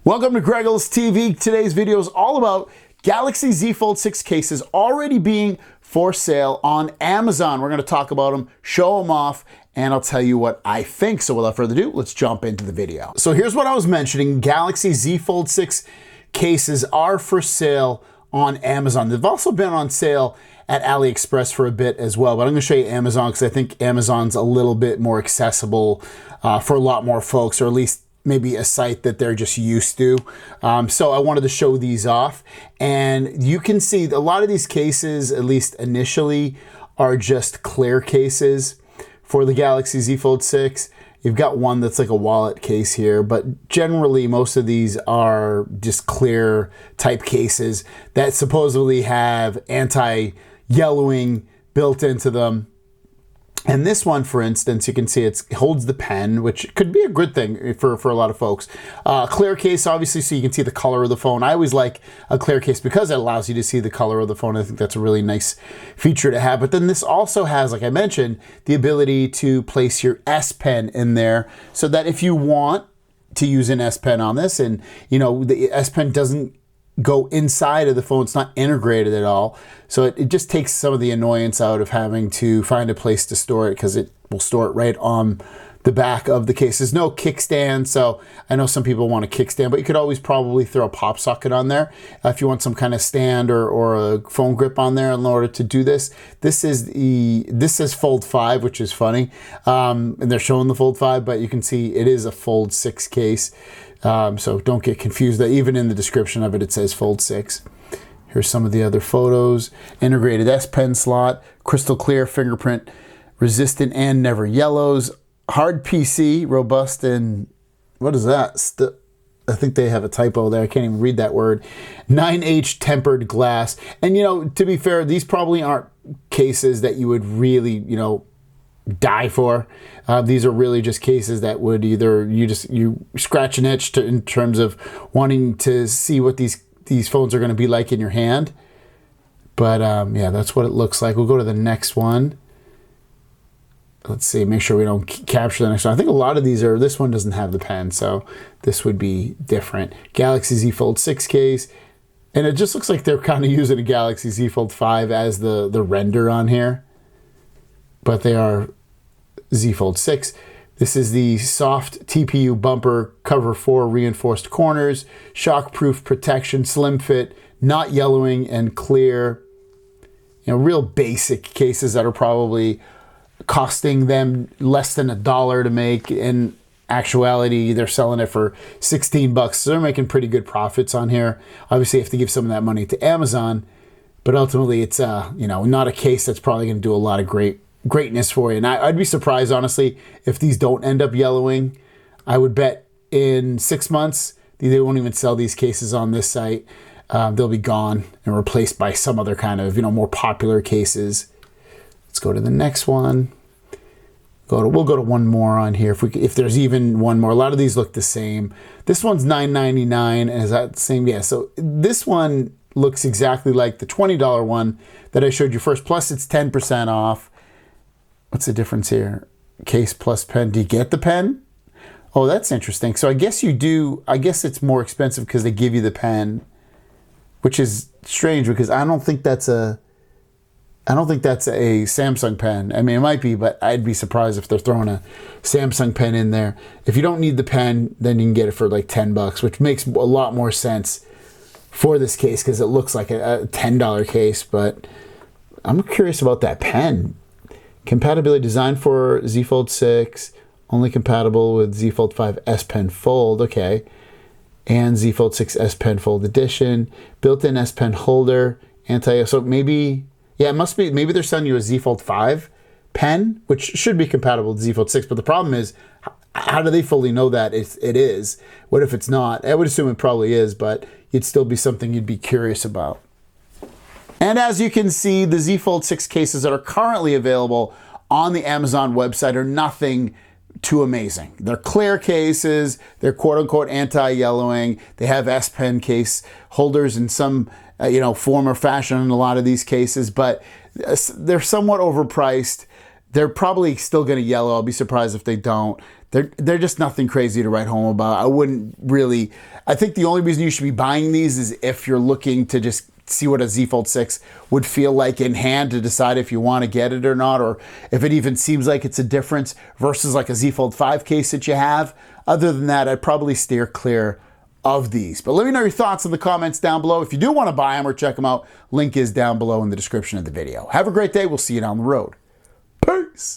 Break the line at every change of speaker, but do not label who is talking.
Welcome to Greggles TV. Today's video is all about Galaxy Z Fold 6 cases already being for sale on Amazon. We're going to talk about them, show them off, and I'll tell you what I think. So without further ado, let's jump into the video. So here's what I was mentioning. Galaxy Z Fold 6 cases are for sale on Amazon. They've also been on sale at AliExpress for a bit as well, but I'm going to show you Amazon because I think Amazon's a little bit more accessible for a lot more folks, or at least maybe a site that they're just used to. So I wanted to show these off, and you can see a lot of these cases, at least initially, are just clear cases for the Galaxy Z Fold 6. You've got one that's like a wallet case here, but generally most of these are just clear type cases that supposedly have anti-yellowing built into them. And this one, for instance, you can see it holds the pen, which could be a good thing for a lot of folks. Clear case, obviously, so you can see the color of the phone. I always like a clear case because it allows you to see the color of the phone. I think that's a really nice feature to have. But then this also has, like I mentioned, the ability to place your S Pen in there so that if you want to use an S Pen on this, and you know the S Pen doesn't go inside of the phone, it's not integrated at all, so it just takes some of the annoyance out of having to find a place to store it, because it will store it right on the back of the case. There's no kickstand, so I know some people want a kickstand, but you could always probably throw a pop socket on there if you want some kind of stand or a phone grip on there in order to do this. This says Fold 5, which is funny, and they're showing the Fold 5, but you can see it is a Fold 6 case. So don't get confused that even in the description of it, it says Fold 6. Here's some of the other photos. Integrated S Pen slot, crystal clear, fingerprint resistant, and never yellows. Hard PC, robust, and what is that? I think they have a typo there. I can't even read that word. 9H tempered glass. And you know, to be fair, these probably aren't cases that you would really, die for. These are really just cases that would either you scratch an itch in terms of wanting to see what these phones are going to be like in your hand. But yeah, that's what it looks like. We'll go to the next one. Let's see, make sure we don't capture the next one. I think a lot of these are, this one doesn't have the pen, so this would be different. Galaxy Z Fold 6 case, and it just looks like they're kind of using a Galaxy Z Fold 5 as the render on here, but they are Z Fold 6. This is the soft TPU bumper, cover 4 reinforced corners, shockproof protection, slim fit, not yellowing, and clear. Real basic cases that are probably costing them less than $1 to make. In actuality, they're selling it for 16 bucks. So they're making pretty good profits on here. Obviously, you have to give some of that money to Amazon, but ultimately it's not a case that's probably going to do a lot of greatness for you. And I'd be surprised, honestly, if these don't end up yellowing. I would bet in 6 months they won't even sell these cases on this site. They'll be gone and replaced by some other kind of more popular cases. Let's go to the next one. We'll go to one more on here if there's even one more. A lot of these look the same. This one's $9.99, and is that the same? Yeah. So this one looks exactly like the $20 one that I showed you first. Plus it's 10% off. What's the difference here? Case plus pen. Do you get the pen? Oh, that's interesting. So I guess you do. I guess it's more expensive because they give you the pen, which is strange because I don't think that's a Samsung pen. I mean, it might be, but I'd be surprised if they're throwing a Samsung pen in there. If you don't need the pen, then you can get it for like 10 bucks, which makes a lot more sense for this case because it looks like a $10 case. But I'm curious about that pen. Compatibility designed for Z Fold 6, only compatible with Z Fold 5 S Pen Fold, okay, and Z Fold 6 S Pen Fold Edition, built-in S Pen holder, so maybe, yeah, it must be, maybe they're selling you a Z Fold 5 pen, which should be compatible with Z Fold 6, but the problem is, how do they fully know that it is? What if it's not? I would assume it probably is, but it'd still be something you'd be curious about. And as you can see, the Z Fold 6 cases that are currently available on the Amazon website are nothing too amazing. They're clear cases, they're quote-unquote anti-yellowing, they have S Pen case holders in some form or fashion in a lot of these cases, but they're somewhat overpriced. They're probably still going to yellow. I'll be surprised if they don't. They're just nothing crazy to write home about. I wouldn't really. I think the only reason you should be buying these is if you're looking to just see what a Z Fold 6 would feel like in hand to decide if you want to get it or not, or if it even seems like it's a difference versus like a Z Fold 5 case that you have. Other than that, I'd probably steer clear of these. But let me know your thoughts in the comments down below. If you do want to buy them or check them out, link is down below in the description of the video. Have a great day. We'll see you down the road. Peace.